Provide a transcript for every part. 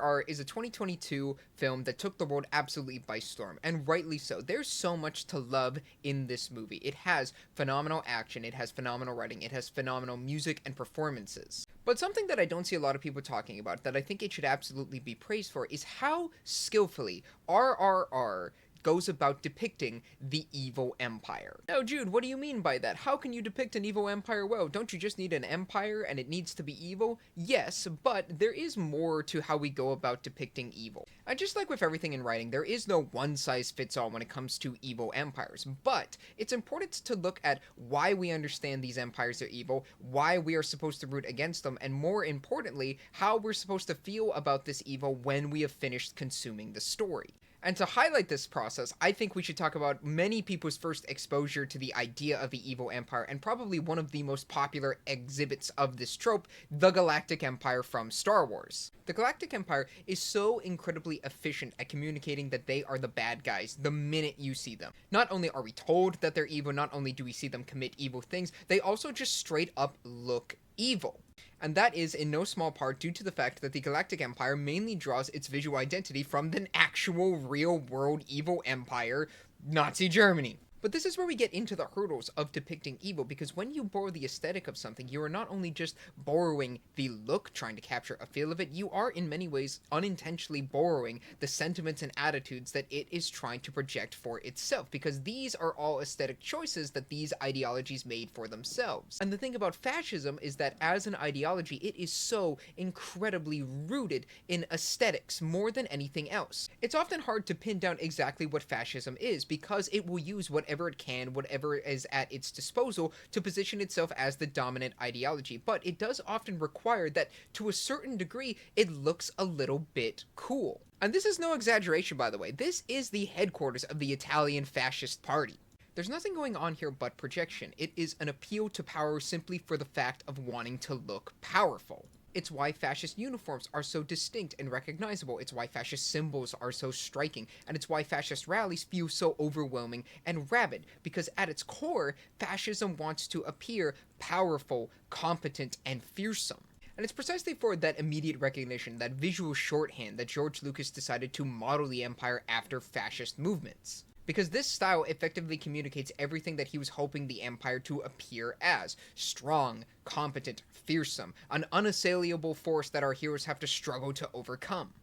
R.R.R. is a 2022 film that took the world absolutely by storm, and rightly so. There's so much to love in this movie. It has phenomenal action, it has phenomenal writing, it has phenomenal music and performances. But something that I don't see a lot of people talking about that I think it should absolutely be praised for is how skillfully R.R.R. goes about depicting the evil empire. Now, Jude, what do you mean by that? How can you depict an evil empire well? Don't you just need an empire and it needs to be evil? Yes, but there is more to how we go about depicting evil. And just like with everything in writing, there is no one-size-fits-all when it comes to evil empires, but it's important to look at why we understand these empires are evil, why we are supposed to root against them, and more importantly, how we're supposed to feel about this evil when we have finished consuming the story. And to highlight this process, I think we should talk about many people's first exposure to the idea of the evil empire, and probably one of the most popular exhibits of this trope, the Galactic Empire from Star Wars. The Galactic Empire is so incredibly efficient at communicating that they are the bad guys the minute you see them. Not only are we told that they're evil, not only do we see them commit evil things, they also just straight up look evil. And that is in no small part due to the fact that the Galactic Empire mainly draws its visual identity from the actual real-world evil empire, Nazi Germany. But this is where we get into the hurdles of depicting evil, because when you borrow the aesthetic of something, you are not only just borrowing the look, trying to capture a feel of it, you are in many ways unintentionally borrowing the sentiments and attitudes that it is trying to project for itself, because these are all aesthetic choices that these ideologies made for themselves. And the thing about fascism is that as an ideology, it is so incredibly rooted in aesthetics more than anything else. It's often hard to pin down exactly what fascism is, because it will use whatever it can, whatever is at its disposal, to position itself as the dominant ideology. But it does often require that, to a certain degree, it looks a little bit cool. And this is no exaggeration, by the way. This is the headquarters of the Italian Fascist Party. There's nothing going on here but projection. It is an appeal to power simply for the fact of wanting to look powerful. It's why fascist uniforms are so distinct and recognizable. It's why fascist symbols are so striking. And it's why fascist rallies feel so overwhelming and rabid. Because at its core, fascism wants to appear powerful, competent, and fearsome. And it's precisely for that immediate recognition, that visual shorthand, that George Lucas decided to model the empire after fascist movements. Because this style effectively communicates everything that he was hoping the empire to appear as: strong, competent, fearsome, an unassailable force that our heroes have to struggle to overcome.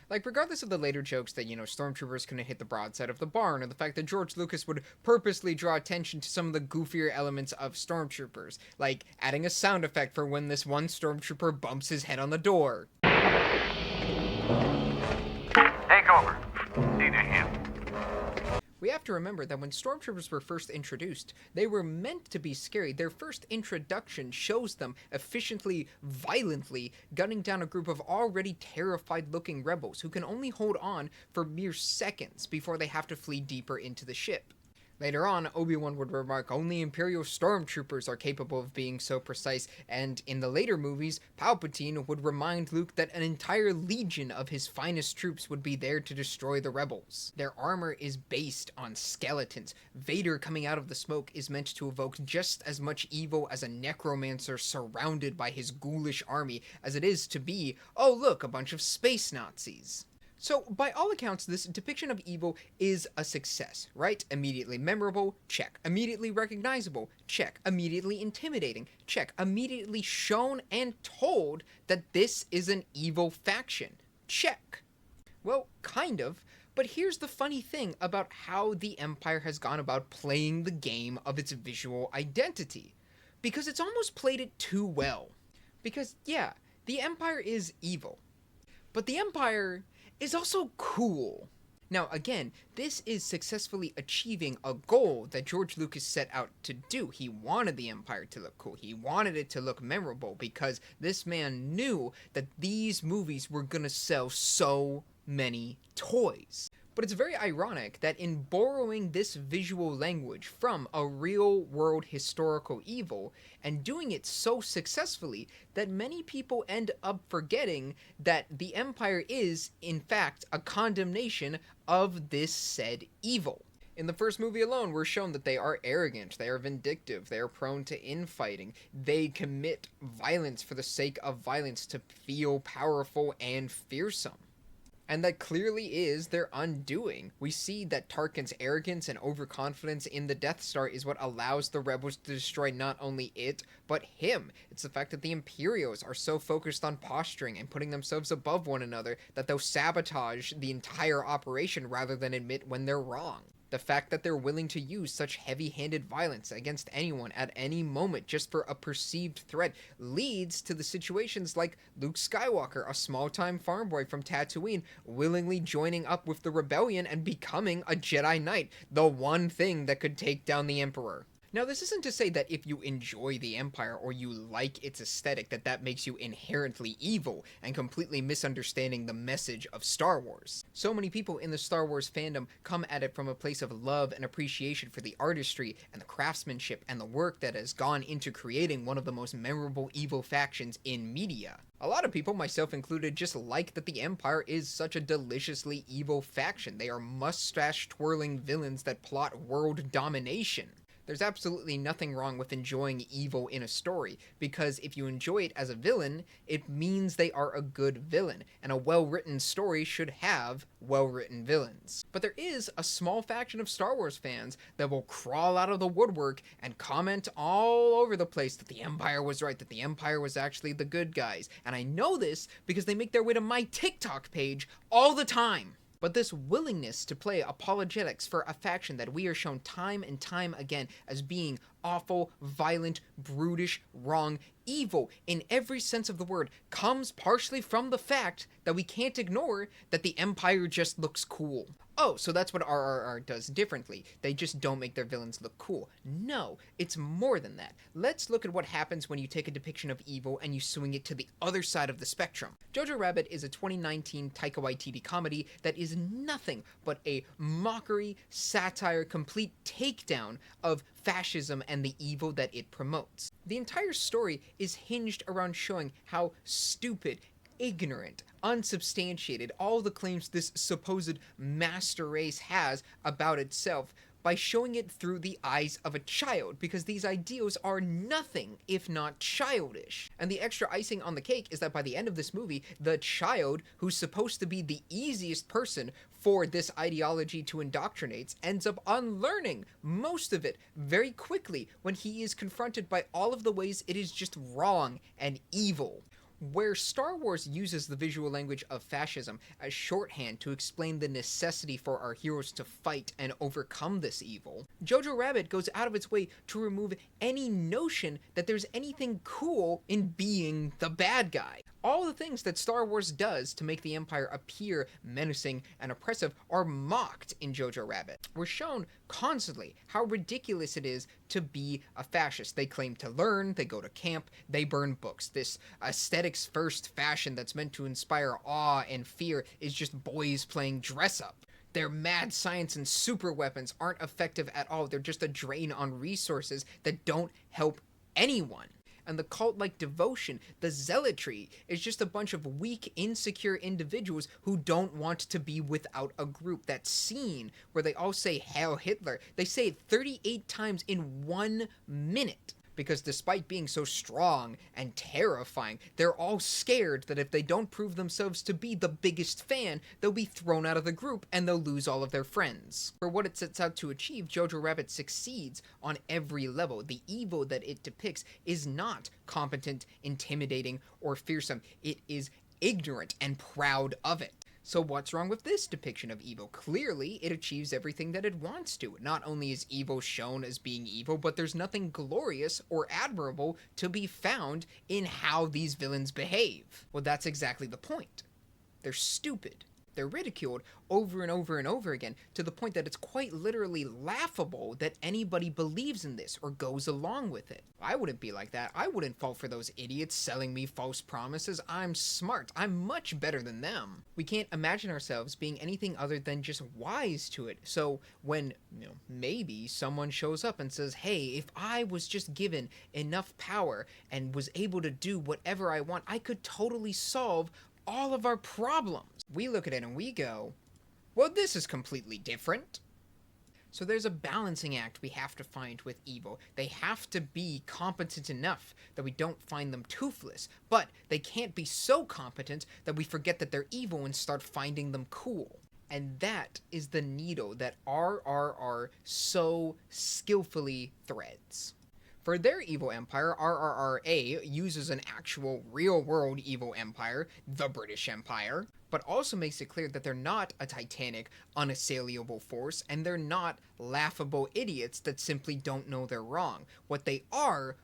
Like, regardless of the later jokes that, stormtroopers couldn't hit the broadside of the barn, or the fact that George Lucas would purposely draw attention to some of the goofier elements of stormtroopers, like adding a sound effect for when this one stormtrooper bumps his head on the door. Take over. Need a hint. We have to remember that when stormtroopers were first introduced, they were meant to be scary. Their first introduction shows them efficiently, violently gunning down a group of already terrified-looking rebels who can only hold on for mere seconds before they have to flee deeper into the ship. Later on, Obi-Wan would remark only Imperial stormtroopers are capable of being so precise, and in the later movies, Palpatine would remind Luke that an entire legion of his finest troops would be there to destroy the rebels. Their armor is based on skeletons. Vader coming out of the smoke is meant to evoke just as much evil as a necromancer surrounded by his ghoulish army as it is to be, oh look, a bunch of space Nazis. So, by all accounts, this depiction of evil is a success, right? Immediately memorable, check. Immediately recognizable, check. Immediately intimidating, check. Immediately shown and told that this is an evil faction, check. Well, kind of, but here's the funny thing about how the Empire has gone about playing the game of its visual identity. Because it's almost played it too well. Because, yeah, the Empire is evil. But the Empire is also cool. Now, again, this is successfully achieving a goal that George Lucas set out to do. He wanted the Empire to look cool. He wanted it to look memorable because this man knew that these movies were gonna sell so many toys. But it's very ironic that in borrowing this visual language from a real-world historical evil and doing it so successfully that many people end up forgetting that the Empire is, in fact, a condemnation of this said evil. In the first movie alone, we're shown that they are arrogant, they are vindictive, they are prone to infighting, they commit violence for the sake of violence to feel powerful and fearsome. And that clearly is their undoing. We see that Tarkin's arrogance and overconfidence in the Death Star is what allows the rebels to destroy not only it, but him. It's the fact that the Imperials are so focused on posturing and putting themselves above one another that they'll sabotage the entire operation rather than admit when they're wrong. The fact that they're willing to use such heavy-handed violence against anyone at any moment just for a perceived threat leads to the situations like Luke Skywalker, a small-time farm boy from Tatooine, willingly joining up with the rebellion and becoming a Jedi Knight, the one thing that could take down the Emperor. Now, this isn't to say that if you enjoy the Empire or you like its aesthetic, that makes you inherently evil and completely misunderstanding the message of Star Wars. So many people in the Star Wars fandom come at it from a place of love and appreciation for the artistry and the craftsmanship and the work that has gone into creating one of the most memorable evil factions in media. A lot of people, myself included, just like that the Empire is such a deliciously evil faction. They are mustache-twirling villains that plot world domination. There's absolutely nothing wrong with enjoying evil in a story, because if you enjoy it as a villain, it means they are a good villain, and a well-written story should have well-written villains. But there is a small faction of Star Wars fans that will crawl out of the woodwork and comment all over the place that the Empire was right, that the Empire was actually the good guys. And I know this because they make their way to my TikTok page all the time. But this willingness to play apologetics for a faction that we are shown time and time again as being awful, violent, brutish, wrong, evil in every sense of the word comes partially from the fact that we can't ignore that the Empire just looks cool. Oh, so that's what R.R.R. does differently. They just don't make their villains look cool. No, it's more than that. Let's look at what happens when you take a depiction of evil and you swing it to the other side of the spectrum. Jojo Rabbit is a 2019 Taika Waititi comedy that is nothing but a mockery, satire, complete takedown of fascism and the evil that it promotes. The entire story is hinged around showing how stupid, ignorant, unsubstantiated all the claims this supposed master race has about itself by showing it through the eyes of a child, because these ideals are nothing if not childish. And the extra icing on the cake is that by the end of this movie, the child, who's supposed to be the easiest person for this ideology to indoctrinate, ends up unlearning most of it very quickly when he is confronted by all of the ways it is just wrong and evil. Where Star Wars uses the visual language of fascism as shorthand to explain the necessity for our heroes to fight and overcome this evil, Jojo Rabbit goes out of its way to remove any notion that there's anything cool in being the bad guy. All the things that Star Wars does to make the Empire appear menacing and oppressive are mocked in Jojo Rabbit. We're shown constantly how ridiculous it is to be a fascist. They claim to learn, they go to camp, they burn books. This aesthetics first fashion that's meant to inspire awe and fear is just boys playing dress up. Their mad science and super weapons aren't effective at all. They're just a drain on resources that don't help anyone. And the cult-like devotion, the zealotry, is just a bunch of weak, insecure individuals who don't want to be without a group. That scene where they all say Hail Hitler, they say it 38 times in 1 minute. Because despite being so strong and terrifying, they're all scared that if they don't prove themselves to be the biggest fan, they'll be thrown out of the group and they'll lose all of their friends. For what it sets out to achieve, Jojo Rabbit succeeds on every level. The evil that it depicts is not competent, intimidating, or fearsome. It is ignorant and proud of it. So what's wrong with this depiction of evil? Clearly, it achieves everything that it wants to. Not only is evil shown as being evil, but there's nothing glorious or admirable to be found in how these villains behave. Well, that's exactly the point. They're stupid. They're ridiculed over and over and over again, to the point that it's quite literally laughable that anybody believes in this or goes along with it. I wouldn't be like that. I wouldn't fall for those idiots selling me false promises. I'm smart. I'm much better than them. We can't imagine ourselves being anything other than just wise to it. So when, maybe someone shows up and says, hey, if I was just given enough power and was able to do whatever I want, I could totally solve all of our problems. We look at it and we go, well, this is completely different. So there's a balancing act we have to find with evil. They have to be competent enough that we don't find them toothless, but they can't be so competent that we forget that they're evil and start finding them cool. And that is the needle that R.R.R. so skillfully threads. For their evil empire, R.R.R.A. uses an actual real-world evil empire, the British Empire, but also makes it clear that they're not a titanic, unassailable force, and they're not laughable idiots that simply don't know they're wrong. What they are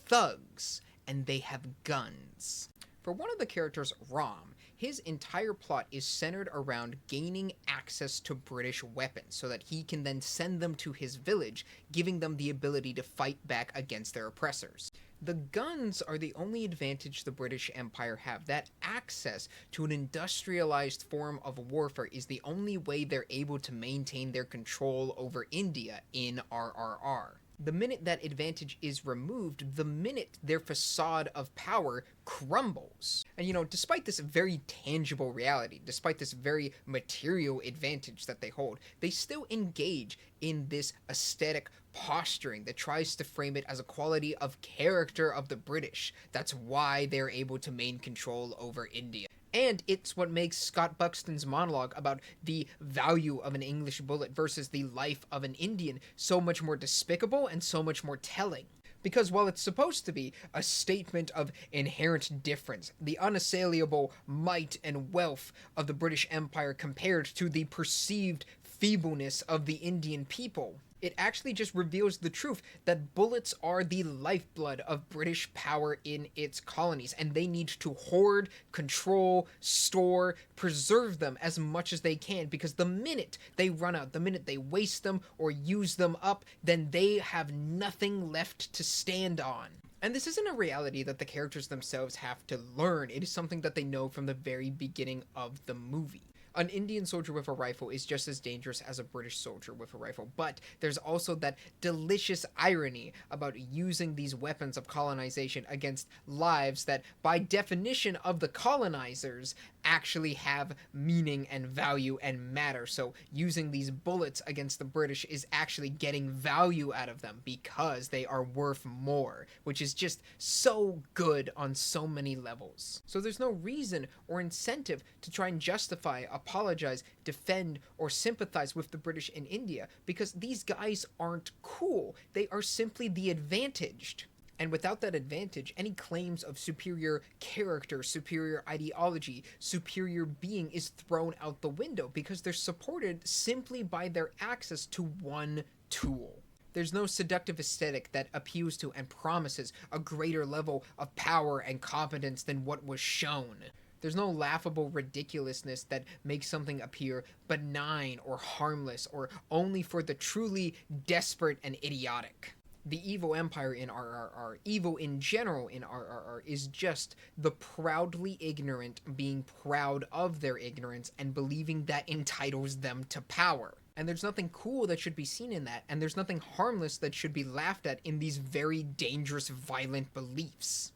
thugs, and they have guns. For one of the characters, Rom, his entire plot is centered around gaining access to British weapons so that he can then send them to his village, giving them the ability to fight back against their oppressors. The guns are the only advantage the British Empire have. That access to an industrialized form of warfare is the only way they're able to maintain their control over India in R.R.R. The minute that advantage is removed, the minute their facade of power crumbles. And despite this very tangible reality, despite this very material advantage that they hold, they still engage in this aesthetic posturing that tries to frame it as a quality of character of the British. That's why they're able to maintain control over India. And it's what makes Scott Buxton's monologue about the value of an English bullet versus the life of an Indian so much more despicable and so much more telling. Because while it's supposed to be a statement of inherent difference, the unassailable might and wealth of the British Empire compared to the perceived feebleness of the Indian people, it actually just reveals the truth that bullets are the lifeblood of British power in its colonies, and they need to hoard, control, store, preserve them as much as they can, because the minute they run out, the minute they waste them or use them up, then they have nothing left to stand on. And this isn't a reality that the characters themselves have to learn. It is something that they know from the very beginning of the movie. An Indian soldier with a rifle is just as dangerous as a British soldier with a rifle, but there's also that delicious irony about using these weapons of colonization against lives that, by definition of the colonizers, actually have meaning and value and matter. So using these bullets against the British is actually getting value out of them because they are worth more, which is just so good on so many levels. So there's no reason or incentive to try and justify, apologize, defend, or sympathize with the British in India, because these guys aren't cool. They are simply the advantaged. And without that advantage, any claims of superior character, superior ideology, superior being is thrown out the window, because they're supported simply by their access to one tool. There's no seductive aesthetic that appeals to and promises a greater level of power and competence than what was shown. There's no laughable ridiculousness that makes something appear benign or harmless or only for the truly desperate and idiotic. The evil empire in R.R.R., evil in general in R.R.R., is just the proudly ignorant being proud of their ignorance and believing that entitles them to power. And there's nothing cool that should be seen in that, and there's nothing harmless that should be laughed at in these very dangerous, violent beliefs.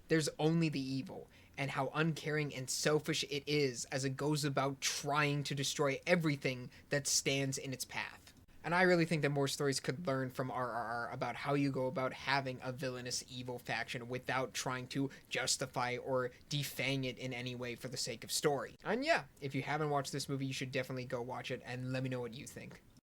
There's only the evil, and how uncaring and selfish it is as it goes about trying to destroy everything that stands in its path. And I really think that more stories could learn from R.R.R. about how you go about having a villainous evil faction without trying to justify or defang it in any way for the sake of story. And yeah, if you haven't watched this movie, you should definitely go watch it and let me know what you think.